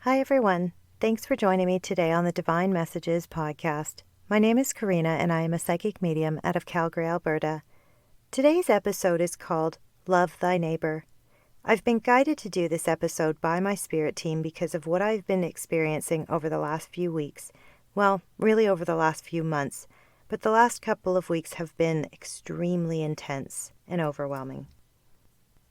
Hi, everyone. Thanks for joining me today on the Divine Messages podcast. My name is Karina, and I am a psychic medium out of Calgary, Alberta. Today's episode is called Love Thy Neighbor. I've been guided to do this episode by my spirit team because of what I've been experiencing over the last few weeks. Well, really over the last few months, but the last couple of weeks have been extremely intense and overwhelming.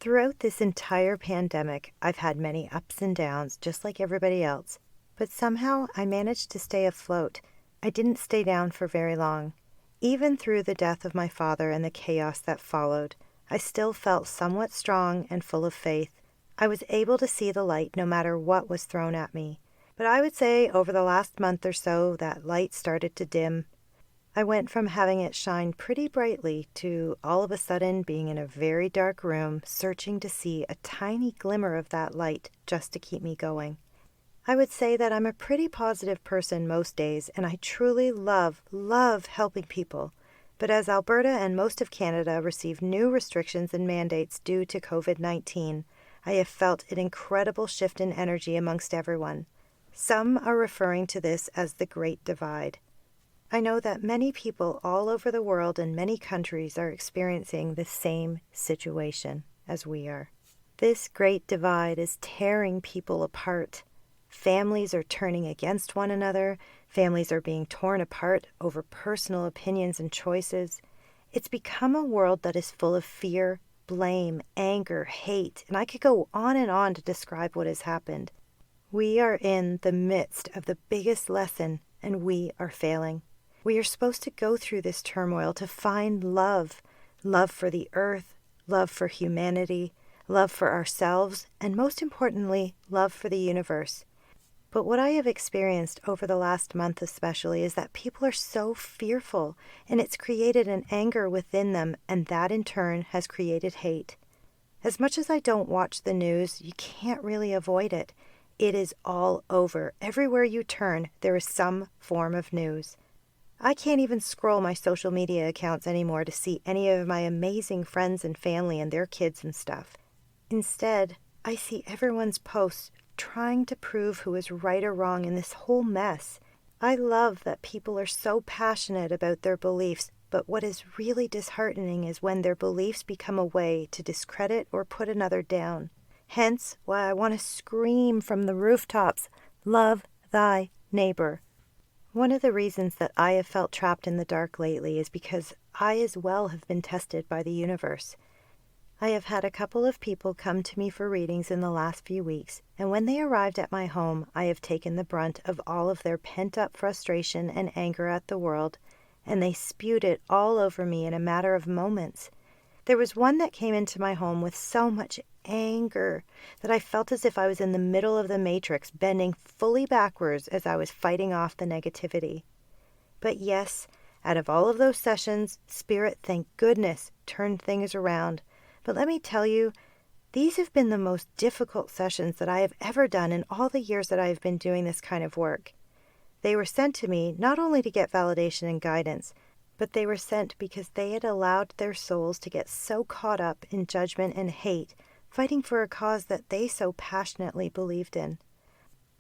Throughout this entire pandemic, I've had many ups and downs, just like everybody else, but somehow I managed to stay afloat. I didn't stay down for very long. Even through the death of my father and the chaos that followed, I still felt somewhat strong and full of faith. I was able to see the light no matter what was thrown at me. But I would say over the last month or so, that light started to dim. I went from having it shine pretty brightly to all of a sudden being in a very dark room, searching to see a tiny glimmer of that light just to keep me going. I would say that I'm a pretty positive person most days, and I truly love helping people. But as Alberta and most of Canada receive new restrictions and mandates due to COVID-19, I have felt an incredible shift in energy amongst everyone. Some are referring to this as the Great Divide. I know that many people all over the world and many countries are experiencing the same situation as we are. This great divide is tearing people apart. Families are turning against one another. Families are being torn apart over personal opinions and choices. It's become a world that is full of fear, blame, anger, hate, and I could go on and on to describe what has happened. We are in the midst of the biggest lesson, and we are failing. We are supposed to go through this turmoil to find love for the earth, love for humanity, love for ourselves, and most importantly, love for the universe. But what I have experienced over the last month especially is that people are so fearful, and it's created an anger within them, and that in turn has created hate. As much as I don't watch the news, you can't really avoid it. It is all over. Everywhere you turn, there is some form of news. I can't even scroll my social media accounts anymore to see any of my amazing friends and family and their kids and stuff. Instead, I see everyone's posts trying to prove who is right or wrong in this whole mess. I love that people are so passionate about their beliefs, but what is really disheartening is when their beliefs become a way to discredit or put another down. Hence why I want to scream from the rooftops, love thy neighbor. One of the reasons that I have felt trapped in the dark lately is because I as well have been tested by the universe. I have had a couple of people come to me for readings in the last few weeks, and when they arrived at my home, I have taken the brunt of all of their pent-up frustration and anger at the world, and they spewed it all over me in a matter of moments. There was one that came into my home with so much anger that I felt as if I was in the middle of the matrix, bending fully backwards as I was fighting off the negativity. But yes, out of all of those sessions, Spirit, thank goodness, turned things around. But let me tell you, these have been the most difficult sessions that I have ever done in all the years that I have been doing this kind of work. They were sent to me not only to get validation and guidance, but they were sent because they had allowed their souls to get so caught up in judgment and hate, fighting for a cause that they so passionately believed in.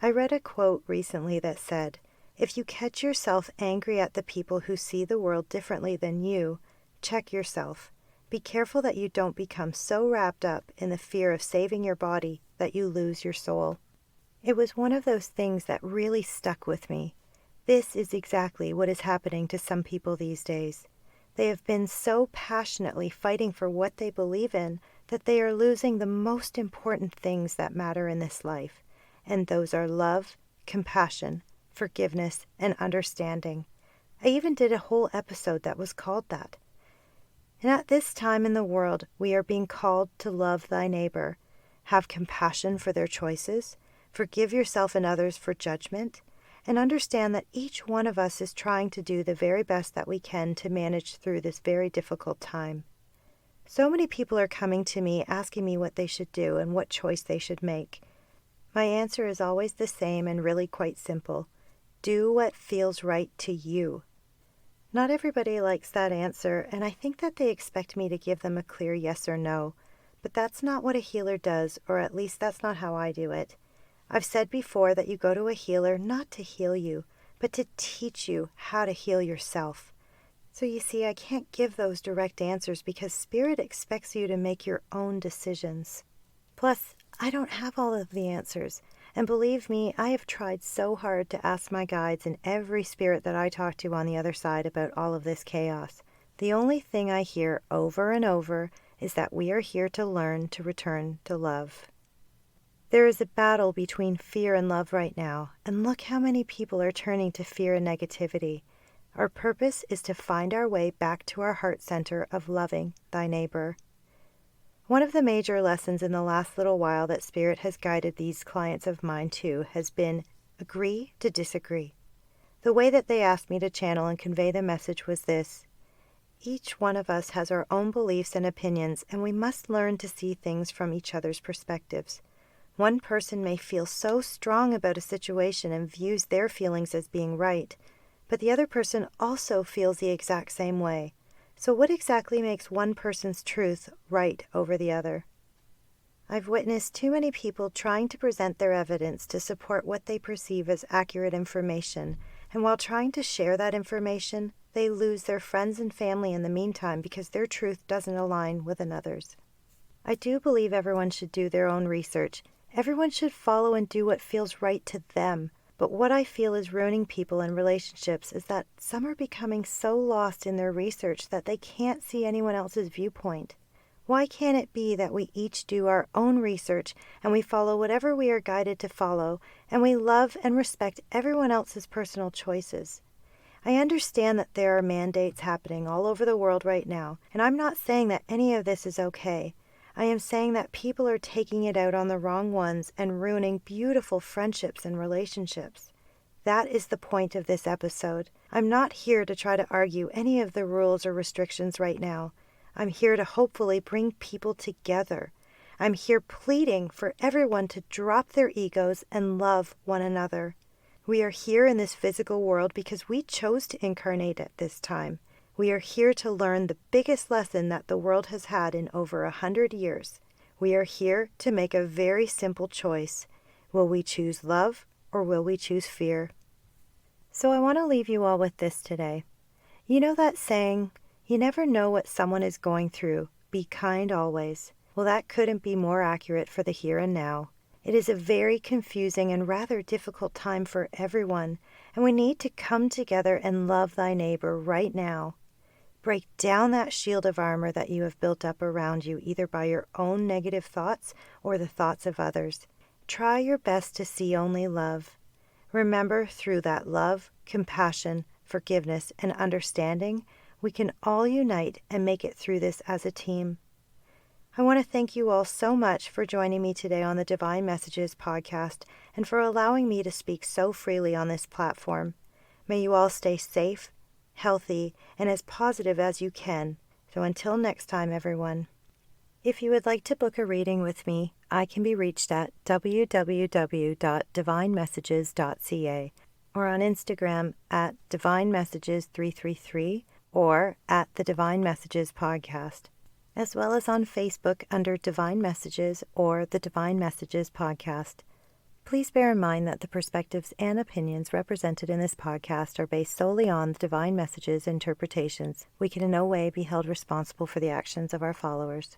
I read a quote recently that said, "If you catch yourself angry at the people who see the world differently than you, check yourself. Be careful that you don't become so wrapped up in the fear of saving your body that you lose your soul." It was one of those things that really stuck with me. This is exactly what is happening to some people these days. They have been so passionately fighting for what they believe in that they are losing the most important things that matter in this life, and those are love, compassion, forgiveness, and understanding. I even did a whole episode that was called that. And at this time in the world, we are being called to love thy neighbor, have compassion for their choices, forgive yourself and others for judgment, and understand that each one of us is trying to do the very best that we can to manage through this very difficult time. So many people are coming to me asking me what they should do and what choice they should make. My answer is always the same and really quite simple. Do what feels right to you. Not everybody likes that answer, and I think that they expect me to give them a clear yes or no, but that's not what a healer does, or at least that's not how I do it. I've said before that you go to a healer not to heal you, but to teach you how to heal yourself. So you see, I can't give those direct answers because Spirit expects you to make your own decisions. Plus, I don't have all of the answers. And believe me, I have tried so hard to ask my guides and every spirit that I talk to on the other side about all of this chaos. The only thing I hear over and over is that we are here to learn to return to love. There is a battle between fear and love right now, and look how many people are turning to fear and negativity. Our purpose is to find our way back to our heart center of loving thy neighbor. One of the major lessons in the last little while that Spirit has guided these clients of mine to has been agree to disagree. The way that they asked me to channel and convey the message was this: each one of us has our own beliefs and opinions, and we must learn to see things from each other's perspectives. One person may feel so strong about a situation and views their feelings as being right, but the other person also feels the exact same way. So what exactly makes one person's truth right over the other? I've witnessed too many people trying to present their evidence to support what they perceive as accurate information, and while trying to share that information, they lose their friends and family in the meantime because their truth doesn't align with another's. I do believe everyone should do their own research. Everyone should follow and do what feels right to them. But what I feel is ruining people and relationships is that some are becoming so lost in their research that they can't see anyone else's viewpoint. Why can't it be that we each do our own research and we follow whatever we are guided to follow, and we love and respect everyone else's personal choices? I understand that there are mandates happening all over the world right now, and I'm not saying that any of this is okay. I am saying that people are taking it out on the wrong ones and ruining beautiful friendships and relationships. That is the point of this episode. I'm not here to try to argue any of the rules or restrictions right now. I'm here to hopefully bring people together. I'm here pleading for everyone to drop their egos and love one another. We are here in this physical world because we chose to incarnate at this time. We are here to learn the biggest lesson that the world has had in over 100 years. We are here to make a very simple choice. Will we choose love or will we choose fear? So I want to leave you all with this today. You know that saying, you never know what someone is going through. Be kind always. Well, that couldn't be more accurate for the here and now. It is a very confusing and rather difficult time for everyone, and we need to come together and love thy neighbor right now. Break down that shield of armor that you have built up around you, either by your own negative thoughts or the thoughts of others. Try your best to see only love. Remember, through that love, compassion, forgiveness, and understanding, we can all unite and make it through this as a team. I want to thank you all so much for joining me today on the Divine Messages podcast and for allowing me to speak so freely on this platform. May you all stay safe, healthy, and as positive as you can. So until next time, everyone. If you would like to book a reading with me, I can be reached at www.divinemessages.ca or on Instagram at divinemessages333 or at the Divine Messages podcast, as well as on Facebook under Divine Messages or the Divine Messages podcast. Please bear in mind that the perspectives and opinions represented in this podcast are based solely on the Divine Messages interpretations. We can in no way be held responsible for the actions of our followers.